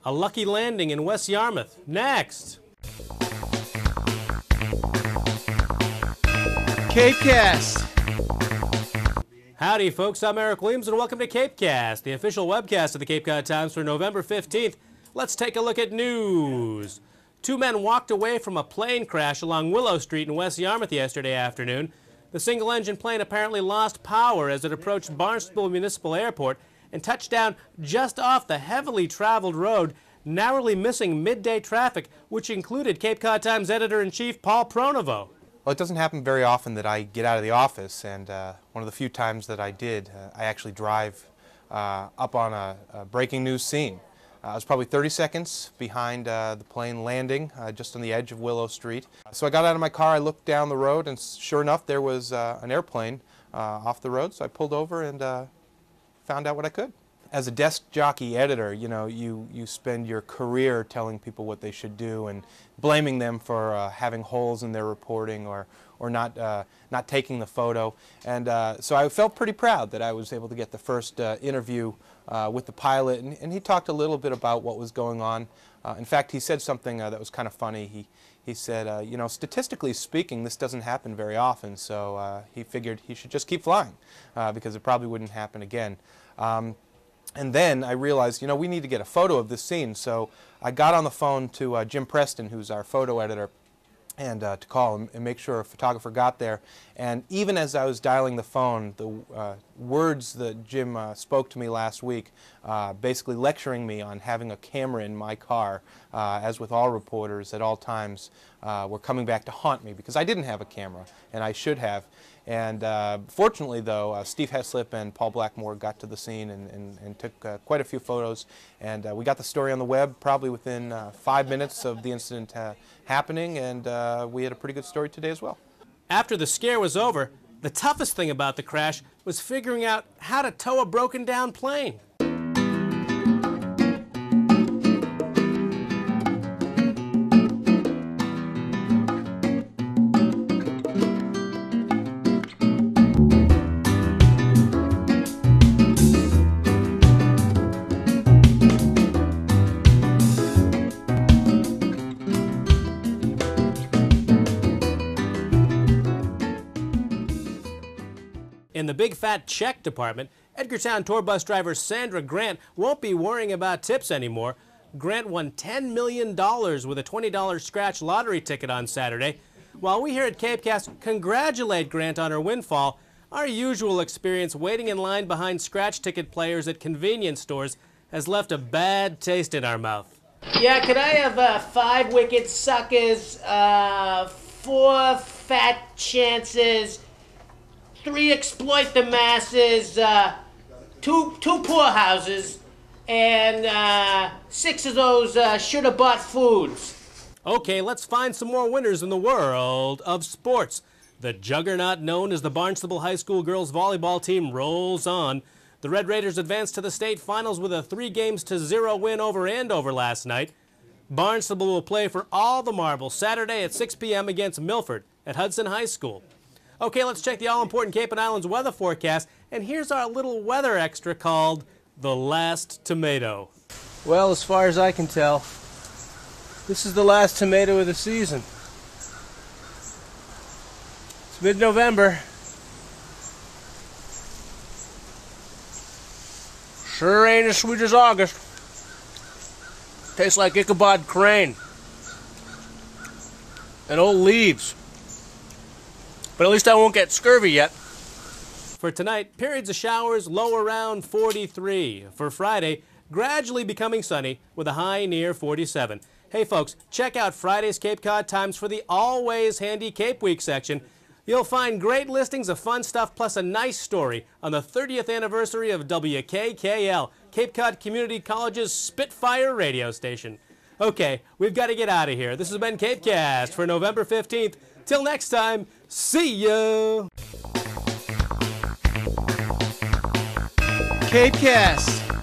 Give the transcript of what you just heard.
A lucky landing in West Yarmouth. Next. CapeCast. Howdy, folks. I'm Eric Williams, and welcome to CapeCast, the official webcast of the Cape Cod Times for November 15th. Let's take a look at news. Two men walked away from a plane crash along Willow Street in West Yarmouth yesterday afternoon. The single-engine plane apparently lost power as it approached Barnstable Municipal Airport and touched down just off the heavily traveled road, narrowly missing midday traffic, which included Cape Cod Times editor-in-chief Paul Pronovo. Well, it doesn't happen very often that I get out of the office, and one of the few times that I did, I actually drive up on a breaking news scene. I was probably 30 seconds behind the plane landing just on the edge of Willow Street. So I got out of my car, I looked down the road, and sure enough there was an airplane off the road, so I pulled over and found out what I could. As a desk jockey editor, you know, you spend your career telling people what they should do and blaming them for having holes in their reporting or not taking the photo. And so I felt pretty proud that I was able to get the first interview with the pilot, and he talked a little bit about what was going on. In fact, he said something that was kind of funny. He said, you know, statistically speaking, this doesn't happen very often, so he figured he should just keep flying because it probably wouldn't happen again. And then I realized, you know, we need to get a photo of this scene, so I got on the phone to Jim Preston, who's our photo editor, and to call him and make sure a photographer got there. And even as I was dialing the phone, the words that Jim spoke to me last week, basically lecturing me on having a camera in my car, as with all reporters at all times, were coming back to haunt me because I didn't have a camera, and I should have. And fortunately, though, Steve Heslip and Paul Blackmore got to the scene and took quite a few photos. And we got the story on the web probably within 5 minutes of the incident happening, and we had a pretty good story today as well. After the scare was over, the toughest thing about the crash was figuring out how to tow a broken-down plane. In the big fat check department, Edgartown tour bus driver Sandra Grant won't be worrying about tips anymore. Grant won $10 million with a $20 scratch lottery ticket on Saturday. While we here at CapeCast congratulate Grant on her windfall, our usual experience waiting in line behind scratch ticket players at convenience stores has left a bad taste in our mouth. Yeah, could I have 5 wicked suckers, 4 fat chances, 3 exploit the masses, 2 poor houses, and 6 of those shoulda bought foods. Okay, let's find some more winners in the world of sports. The juggernaut known as the Barnstable High School girls volleyball team rolls on. The Red Raiders advanced to the state finals with a 3-0 win over Andover last night. Barnstable will play for all the marbles Saturday at 6 p.m. against Milford at Hudson High School. Okay, let's check the all-important Cape and Islands weather forecast, and here's our little weather extra called The Last Tomato. Well, as far as I can tell, this is the last tomato of the season. It's mid-November. Sure ain't as sweet as August. Tastes like Ichabod Crane and old leaves. But at least I won't get scurvy yet. For tonight, periods of showers, low around 43. For Friday, gradually becoming sunny with a high near 47. Hey folks, check out Friday's Cape Cod Times for the always handy Cape Week section. You'll find great listings of fun stuff plus a nice story on the 30th anniversary of WKKL, Cape Cod Community College's Spitfire radio station. Okay, we've got to get out of here. This has been CapeCast for November 15th. Till next time, see ya! CapeCast.